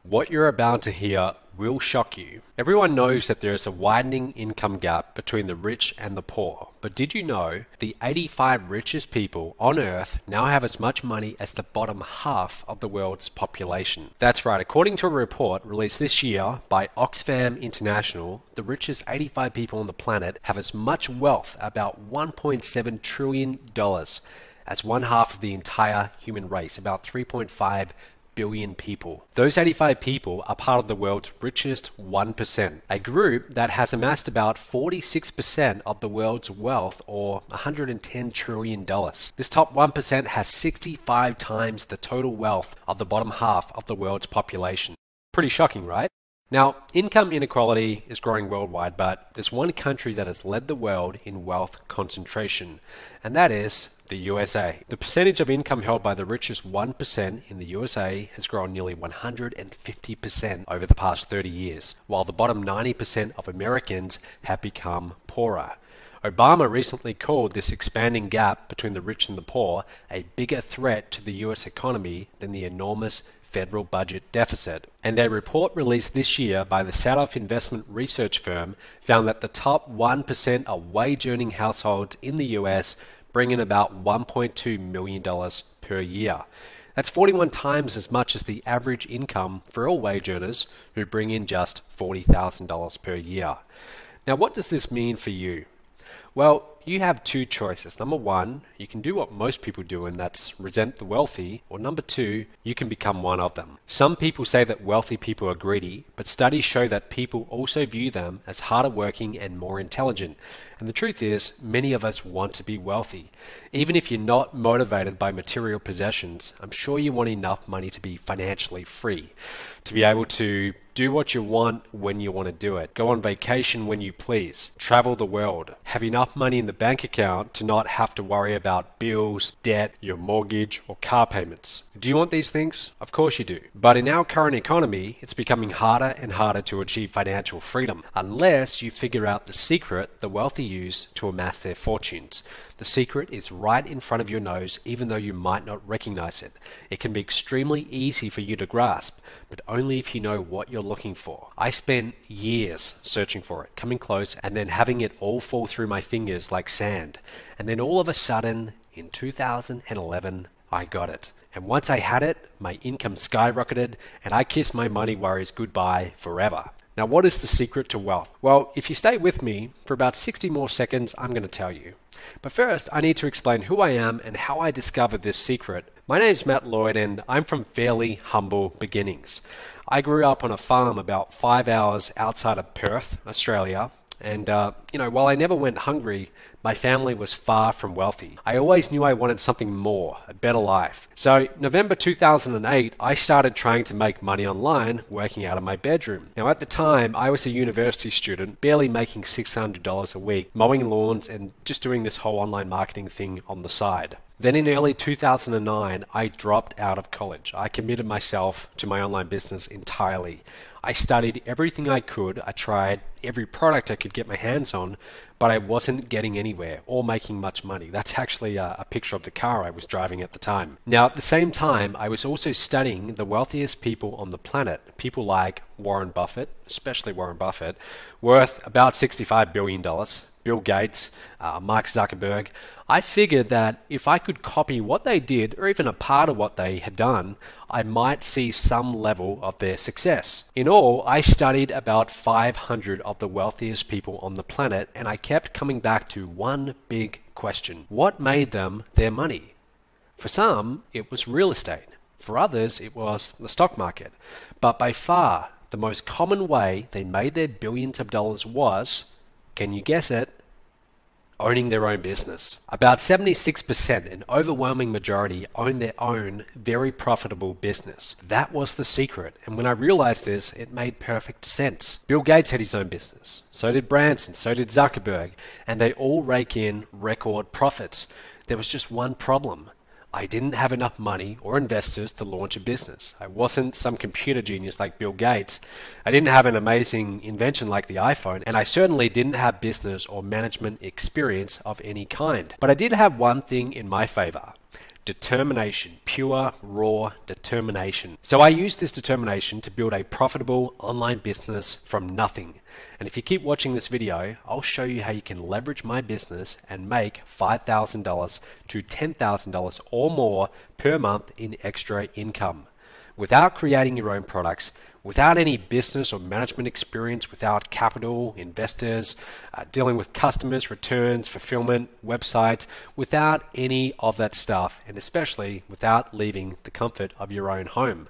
What you're about to hear will shock you. Everyone knows that there is a widening income gap between the rich and the poor. But did you know the 85 richest people on Earth now have as much money as the bottom half of the world's population? That's right, according to a report released this year by Oxfam International, the richest 85 people on the planet have as much wealth, about $1.7 trillion, as one half of the entire human race, about 3.5 billion people. Those 85 people are part of the world's richest 1%, a group that has amassed about 46% of the world's wealth, or $110 trillion. This top 1% has 65 times the total wealth of the bottom half of the world's population. Pretty shocking, right? Now, income inequality is growing worldwide, but there's one country that has led the world in wealth concentration, and that is the USA. The percentage of income held by the richest 1% in the USA has grown nearly 150% over the past 30 years, while the bottom 90% of Americans have become poorer. Obama recently called this expanding gap between the rich and the poor a bigger threat to the US economy than the enormous federal budget deficit. And a report released this year by the Sadoff investment research firm found that the top 1% of wage-earning households in the US bring in about $1.2 million per year. That's 41 times as much as the average income for all wage earners who bring in just $40,000 per year. Now, what does this mean for you? Well, you have two choices. Number one, you can do what most people do, and that's resent the wealthy. Or number two, you can become one of them. Some people say that wealthy people are greedy, but studies show that people also view them as harder working and more intelligent. And the truth is, many of us want to be wealthy. Even if you're not motivated by material possessions, I'm sure you want enough money to be financially free, to be able to do what you want when you want to do it, go on vacation when you please, travel the world, have enough money in the bank account to not have to worry about bills, debt, your mortgage, or car payments. Do you want these things? Of course you do. But in our current economy, it's becoming harder and harder to achieve financial freedom, unless you figure out the secret the wealthy use to amass their fortunes. The secret is right in front of your nose, even though you might not recognize it. It can be extremely easy for you to grasp, but only if you know what you're looking for. I spent years searching for it, coming close, and then having it all fall through my fingers like sand. And then all of a sudden, in 2011, I got it. And once I had it, my income skyrocketed, and I kissed my money worries goodbye forever. Now, what is the secret to wealth? Well, if you stay with me for about 60 more seconds, I'm going to tell you. But first, I need to explain who I am and how I discovered this secret. My name's Matt Lloyd, and I'm from fairly humble beginnings. I grew up on a farm about 5 hours outside of Perth, Australia. And, while I never went hungry, my family was far from wealthy. I always knew I wanted something more, a better life. So, November 2008, I started trying to make money online, working out of my bedroom. Now, at the time, I was a university student, barely making $600 a week, mowing lawns and just doing this whole online marketing thing on the side. Then in early 2009, I dropped out of college. I committed myself to my online business entirely. I studied everything I could. I tried every product I could get my hands on, but I wasn't getting anywhere or making much money. That's actually a picture of the car I was driving at the time. Now, at the same time, I was also studying the wealthiest people on the planet. People like Warren Buffett, especially Warren Buffett, worth about $65 billion. Bill Gates, Mark Zuckerberg. I figured that if I could copy what they did, or even a part of what they had done, I might see some level of their success. In all, I studied about 500 of the wealthiest people on the planet, and I kept coming back to one big question. What made them their money? For some, it was real estate. For others, it was the stock market. But by far, the most common way they made their billions of dollars was, can you guess it? Owning their own business. About 76%, an overwhelming majority, own their own very profitable business. That was the secret, and when I realized this, it made perfect sense. Bill Gates had his own business. So did Branson, so did Zuckerberg, and they all rake in record profits. There was just one problem. I didn't have enough money or investors to launch a business. I wasn't some computer genius like Bill Gates. I didn't have an amazing invention like the iPhone, and I certainly didn't have business or management experience of any kind. But I did have one thing in my favor. Determination, pure, raw determination. So I use this determination to build a profitable online business from nothing. And if you keep watching this video, I'll show you how you can leverage my business and make $5,000 to $10,000 or more per month in extra income without creating your own products, without any business or management experience, without capital, investors, dealing with customers, returns, fulfillment, websites, without any of that stuff, and especially without leaving the comfort of your own home.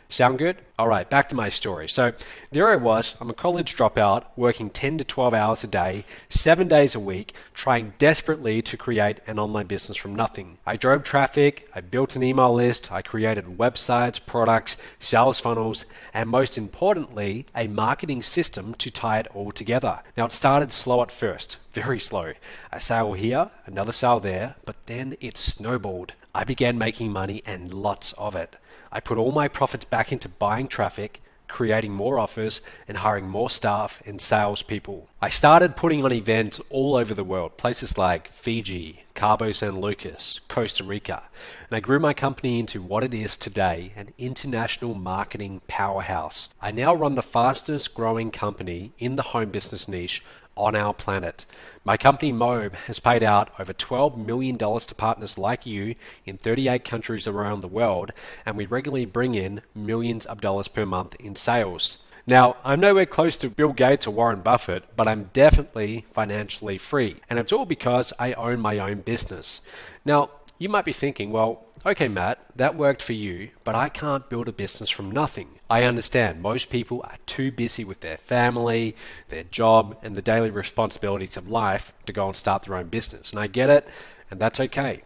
Sound good? All right, back to my story. So there I was, I'm a college dropout, working 10 to 12 hours a day, 7 days a week, trying desperately to create an online business from nothing. I drove traffic, I built an email list, I created websites, products, sales funnels, and most importantly, a marketing system to tie it all together. Now it started slow at first, very slow. A sale here, another sale there, but then it snowballed. I began making money and lots of it. I put all my profits back into buying traffic, creating more offers, and hiring more staff and salespeople. I started putting on events all over the world, places like Fiji, Cabo San Lucas, Costa Rica, and I grew my company into what it is today, an international marketing powerhouse. I now run the fastest growing company in the home business niche on our planet. My company Mobe has paid out over $12 million to partners like you in 38 countries around the world, and we regularly bring in millions of dollars per month in sales. Now, I'm nowhere close to Bill Gates or Warren Buffett, but I'm definitely financially free, and it's all because I own my own business. Now, you might be thinking, well, okay, Matt, that worked for you, but I can't build a business from nothing. I understand most people are too busy with their family, their job, and the daily responsibilities of life to go and start their own business. And I get it, and that's okay.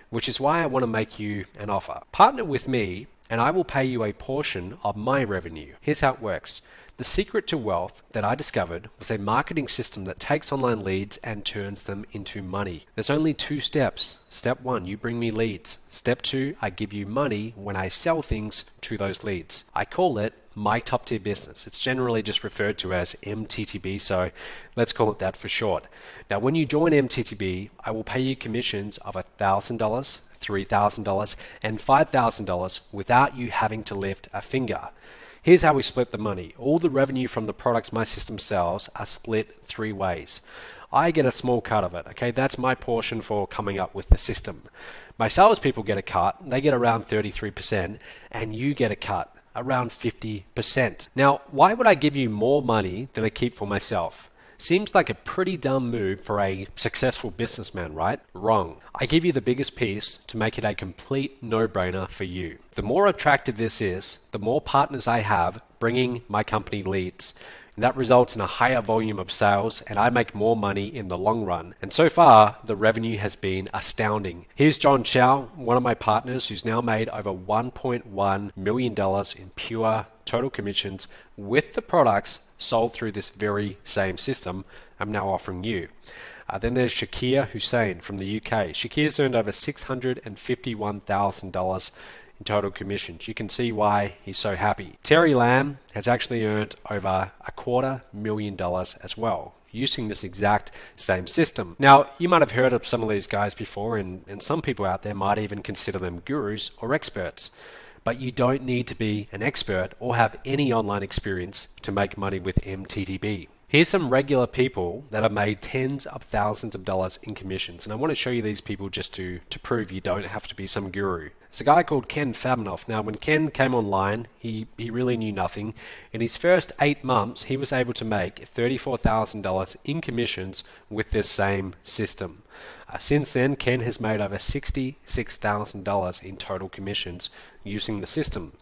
Which is why I want to make you an offer. Partner with me, and I will pay you a portion of my revenue. Here's how it works. The secret to wealth that I discovered was a marketing system that takes online leads and turns them into money. There's only 2 steps. Step 1, you bring me leads. Step 2, I give you money when I sell things to those leads. I call it my top tier business. It's generally just referred to as MTTB, so let's call it that for short. Now, when you join MTTB, I will pay you commissions of $1,000, $3,000, and $5,000 without you having to lift a finger. Here's how we split the money. All the revenue from the products my system sells are split 3 ways. I get a small cut of it, okay? That's my portion for coming up with the system. My salespeople get a cut, they get around 33%, and you get a cut, around 50%. Now, why would I give you more money than I keep for myself? Seems like a pretty dumb move for a successful businessman, right? Wrong. I give you the biggest piece to make it a complete no-brainer for you. The more attractive this is, the more partners I have bringing my company leads. And that results in a higher volume of sales, and I make more money in the long run. And so far, the revenue has been astounding. Here's John Chow, one of my partners, who's now made over $1.1 million in pure total commissions with the products sold through this very same system I'm now offering you. Then there's Shakir Hussain from the UK. Shakir's earned over $651,000 in total commissions. You can see why he's so happy. Terry Lamb has actually earned over $250,000 as well, using this exact same system. Now, you might have heard of some of these guys before, and some people out there might even consider them gurus or experts. But you don't need to be an expert or have any online experience to make money with MTTB. Here's some regular people that have made tens of thousands of dollars in commissions, and I want to show you these people just to prove you don't have to be some guru. It's a guy called Ken Fabnoff. Now, when Ken came online, he really knew nothing. In his first 8 months, he was able to make $34,000 in commissions with this same system. Since then, Ken has made over $66,000 in total commissions using the system.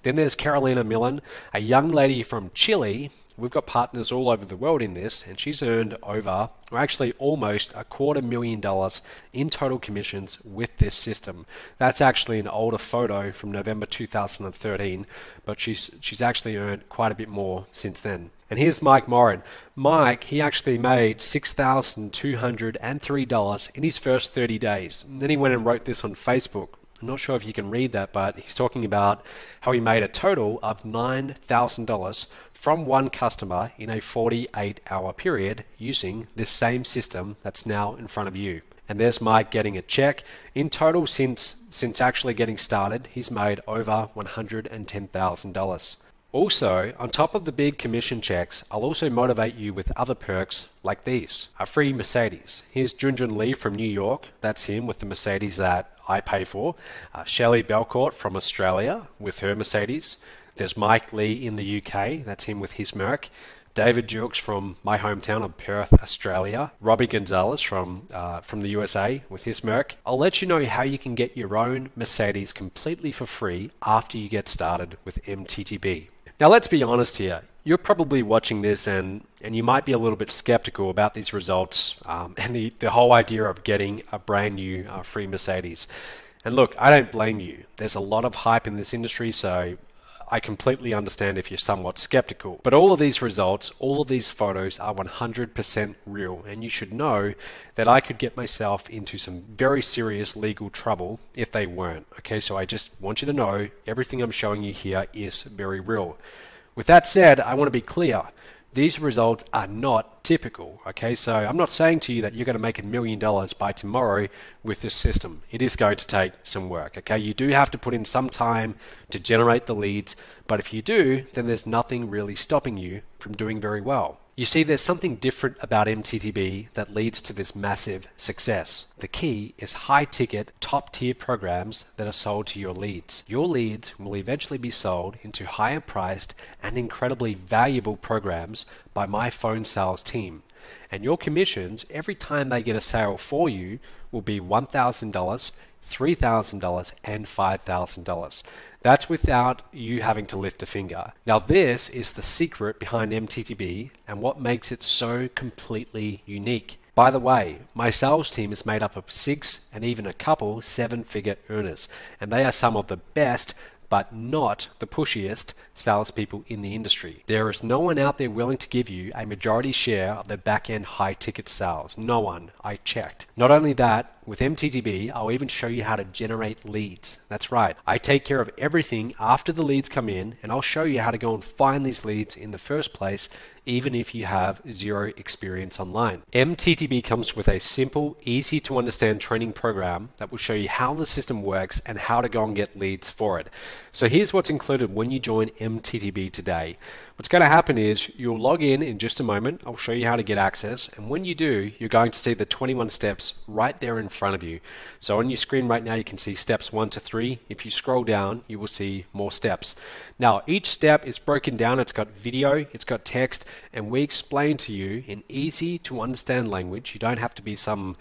Then there's Carolina Millen, a young lady from Chile. We've got partners all over the world in this, and she's earned over, or actually almost $250,000 in total commissions with this system. That's actually an older photo from November 2013, but she's actually earned quite a bit more since then. And here's Mike Morin. Mike, he actually made $6,203 in his first 30 days. And then he went and wrote this on Facebook. I'm not sure if you can read that, but he's talking about how he made a total of $9,000 from one customer in a 48-hour period using this same system that's now in front of you. And there's Mike getting a check. In total, since actually getting started, he's made over $110,000. Also, on top of the big commission checks, I'll also motivate you with other perks like these. A free Mercedes. Here's Junjun Lee from New York. That's him with the Mercedes that I pay for. Shelley Belcourt from Australia with her Mercedes. There's Mike Lee in the UK. That's him with his Merc. David Jukes from my hometown of Perth, Australia. Robbie Gonzalez from the USA with his Merc. I'll let you know how you can get your own Mercedes completely for free after you get started with MTTB. Now let's be honest here. You're probably watching this and you might be a little bit skeptical about these results and the whole idea of getting a brand new free Mercedes. And look, I don't blame you. There's a lot of hype in this industry, so I completely understand if you're somewhat skeptical. But all of these results, all of these photos are 100% real, and you should know that I could get myself into some very serious legal trouble if they weren't. Okay, so I just want you to know everything I'm showing you here is very real. With that said, I want to be clear. These results are not typical, okay? So I'm not saying to you that you're going to make $1 million by tomorrow with this system. It is going to take some work, okay? You do have to put in some time to generate the leads, but if you do, then there's nothing really stopping you from doing very well. You see, there's something different about MTTB that leads to this massive success. The key is high-ticket, top-tier programs that are sold to your leads. Your leads will eventually be sold into higher-priced and incredibly valuable programs by my phone sales team. And your commissions, every time they get a sale for you, will be $1,000, $3,000, and $5,000. That's without you having to lift a finger. Now this is the secret behind MTTB and what makes it so completely unique. By the way, my sales team is made up of 6 and even a couple 7-figure earners, and they are some of the best but not the pushiest salespeople in the industry. There is no one out there willing to give you a majority share of the back-end high-ticket sales. No one. I checked. Not only that, with MTTB, I'll even show you how to generate leads. That's right. I take care of everything after the leads come in, and I'll show you how to go and find these leads in the first place, even if you have zero experience online. MTTB comes with a simple, easy to understand training program that will show you how the system works and how to go and get leads for it. So here's what's included when you join MTTB today. What's going to happen is you'll log in just a moment. I'll show you how to get access, and when you do, you're going to see the 21 steps right there in front of you. So on your screen right now, you can see steps 1 to 3. If you scroll down, you will see more steps. Now, each step is broken down. It's got video, it's got text, and we explain to you in easy to understand language. You don't have to be some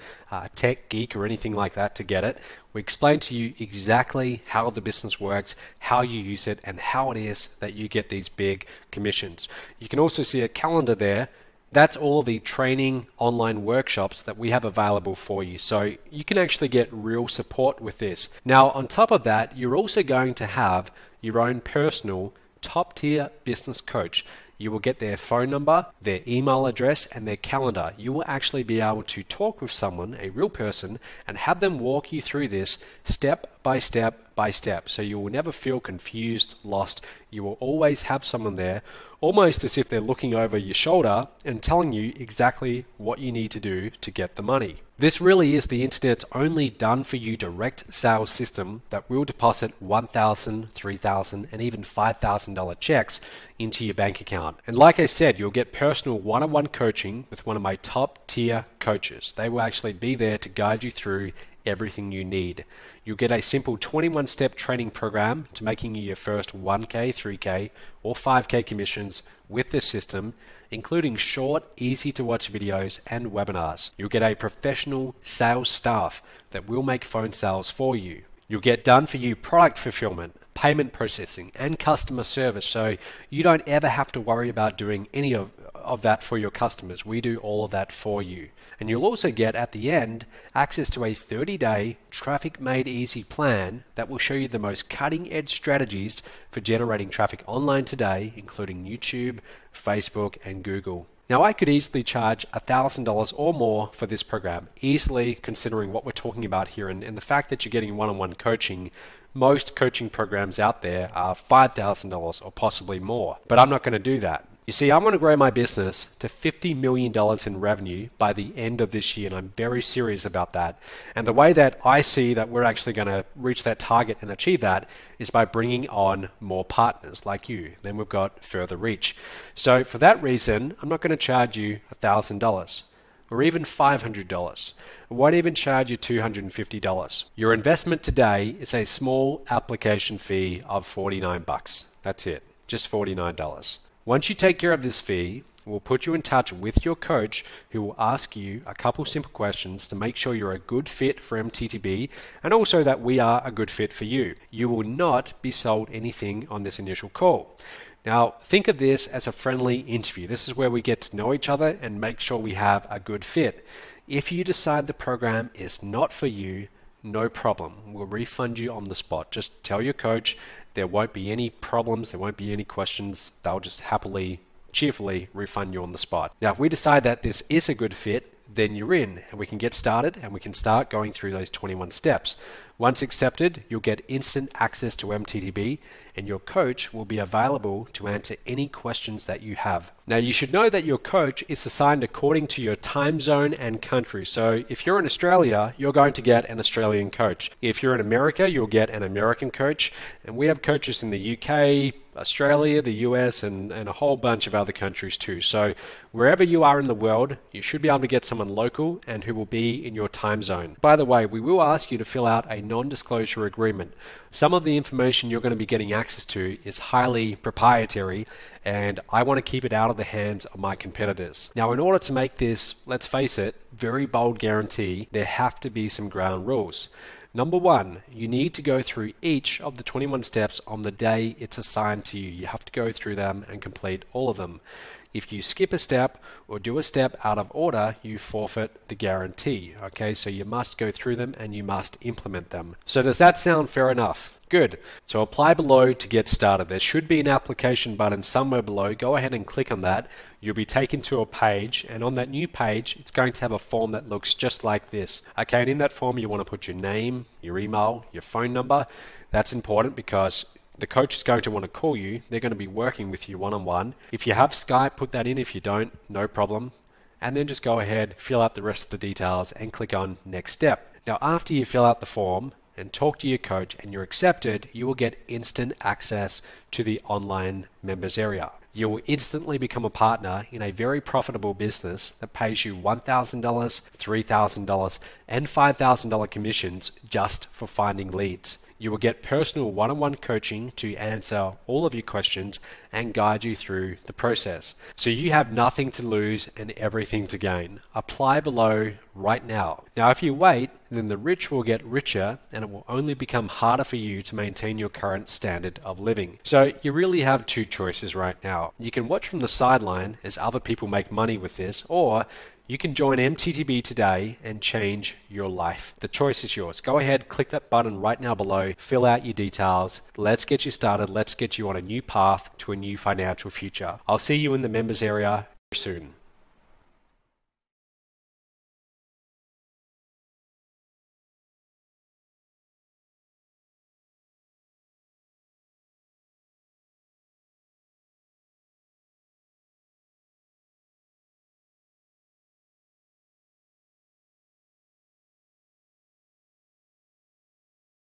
tech geek or anything like that to get it. We explain to you exactly how the business works, how you use it, and how it is that you get these big commissions. You can also see a calendar there. That's all the training online workshops that we have available for you. So you can actually get real support with this. Now, on top of that, you're also going to have your own personal top-tier business coach. You will get their phone number, their email address, and their calendar. You will actually be able to talk with someone, a real person, and have them walk you through this step by step by step. So you will never feel confused, lost. You will always have someone there, almost as if they're looking over your shoulder and telling you exactly what you need to do to get the money. This really is the internet's only done-for-you direct sales system that will deposit $1,000, $3,000, and even $5,000 checks into your bank account. And like I said, you'll get personal one-on-one coaching with one of my top-tier coaches. They will actually be there to guide you through everything you need. You'll get a simple 21-step training program to making you your first 1K, 3K, or 5K commissions with this system, including short, easy-to-watch videos and webinars. You'll get a professional sales staff that will make phone sales for you. You'll get done-for-you product fulfillment, payment processing, and customer service, so you don't ever have to worry about doing any of that for your customers. We do all of that for you. And you'll also get, at the end, access to a 30-day traffic made easy plan that will show you the most cutting-edge strategies for generating traffic online today, including YouTube, Facebook, and Google. Now, I could easily charge $1,000 or more for this program, easily, considering what we're talking about here and the fact that you're getting one-on-one coaching. Most coaching programs out there are $5,000 or possibly more, but I'm not going to do that. You see, I want to grow my business to $50 million in revenue by the end of this year, and I'm very serious about that. And the way that I see that we're actually going to reach that target and achieve that is by bringing on more partners like you. Then we've got further reach. So for that reason, I'm not going to charge you $1,000 or even $500. I won't even charge you $250. Your investment today is a small application fee of $49. That's it, just $49. Once you take care of this fee, we'll put you in touch with your coach who will ask you a couple simple questions to make sure you're a good fit for MTTB and also that we are a good fit for you. You will not be sold anything on this initial call. Now, think of this as a friendly interview. This is where we get to know each other and make sure we have a good fit. If you decide the program is not for you, no problem. We'll refund you on the spot. Just tell your coach there won't be any problems, there won't be any questions. They'll just happily, cheerfully refund you on the spot. Now, if we decide that this is a good fit, then you're in and we can get started and we can start going through those 21 steps. Once accepted, you'll get instant access to MTTB and your coach will be available to answer any questions that you have. Now, you should know that your coach is assigned according to your time zone and country. So if you're in Australia, you're going to get an Australian coach. If you're in America, you'll get an American coach. And we have coaches in the UK, Australia, the US, and a whole bunch of other countries too. So wherever you are in the world, you should be able to get someone local and who will be in your time zone. By the way, we will ask you to fill out a non-disclosure agreement. Some of the information you're going to be getting access to is highly proprietary and I want to keep it out of the hands of my competitors. Now, in order to make this, let's face it, very bold guarantee, there have to be some ground rules. Number one, you need to go through each of the 21 steps on the day it's assigned to you. You have to go through them and complete all of them. If you skip a step or do a step out of order, you forfeit the guarantee. Okay, so you must go through them and you must implement them. So does that sound fair enough? Good. So apply below to get started. There should be an application button somewhere below. Go ahead and click on that. You'll be taken to a page, and on that new page, it's going to have a form that looks just like this. Okay, and in that form, you want to put your name, your email, your phone number. That's important because the coach is going to want to call you. They're going to be working with you one-on-one. If you have Skype, put that in. If you don't, no problem. And then just go ahead, fill out the rest of the details, and click on Next Step. Now, after you fill out the form and talk to your coach and you're accepted, you will get instant access to the online members area. You will instantly become a partner in a very profitable business that pays you $1,000, $3,000, and $5,000 commissions just for finding leads. You will get personal one-on-one coaching to answer all of your questions and guide you through the process. So you have nothing to lose and everything to gain. Apply below right now. Now, if you wait, then the rich will get richer and it will only become harder for you to maintain your current standard of living. So you really have two choices right now. You can watch from the sideline as other people make money with this, or you can join MTTB today and change your life. The choice is yours. Go ahead, click that button right now below, fill out your details. Let's get you started. Let's get you on a new path to a new financial future. I'll see you in the members area soon.